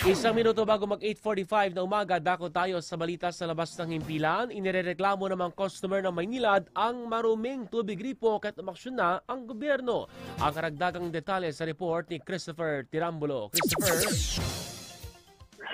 Isang minuto bago mag 8:45 na umaga, dako tayo sa balita sa labas ng himpilan. Inirereklamo ng mga customer ng Maynilad ang maruming tubig gripo kahit umaksyon na ang gobyerno. Ang karagdagang detalye sa report ni Christopher Tirambulo. Christopher.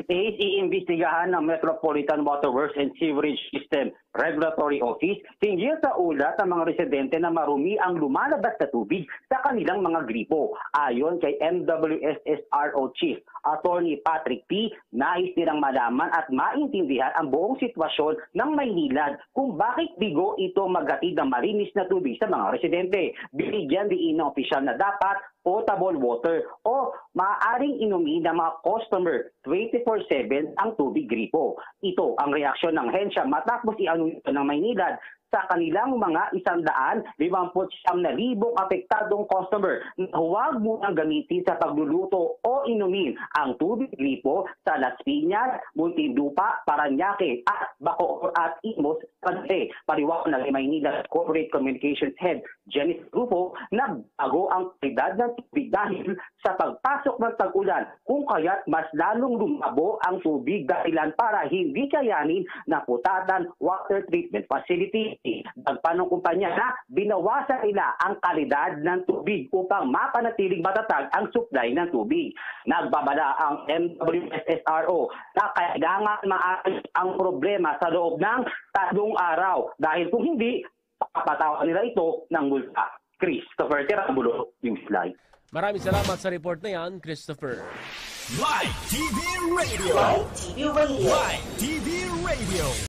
Iimbestigahan ng Metropolitan Water Works and Sewerage System Regulatory Office hinggil sa ulat ng mga residente na marumi ang lumalabas na tubig sa kanilang mga gripo. Ayon kay MWSSRO Chief Attorney Patrick P., nais nilang malaman at maintindihan ang buong sitwasyon ng Maynilad kung bakit bigo ito maghatid ng malinis na tubig sa mga residente. Binigyan din ng opisyal na dapat potable water o maaaring inumin ng mga customer 24/7 ang tubig gripo. Ito ang reaksyon ng hensya matapos i-anunsyo ng Maynilad sa kanilang mga 159,000 apektadong customer na huwag munang gamitin sa pagluluto o inumin ang tubig gripo sa Las Piñas, Muntinlupa, Parañaque at Bacoor at Imus, Cavite. Paliwanag ng Maynila Corporate Communications Head Janice Grupo na bago ang kalidad ng tubig dahil sa pagpasok ng tag-ulan kung kaya't mas lalong lumabo ang tubig dahilan para hindi kayanin na putatan water treatment facility. Nagpanong kumpanya na binawasan nila ang kalidad ng tubig upang mapanatiling matatag ang supply ng tubig. Nagbabala ang MWSSRO na kailangan maayos ang problema sa loob ng 3 araw dahil kung hindi, papatawan nila ito ng multa. Christopher Tirambulo, Newsline. Maraming salamat sa report na yan, Christopher. Live TV Radio. Live TV Radio. Live TV Radio.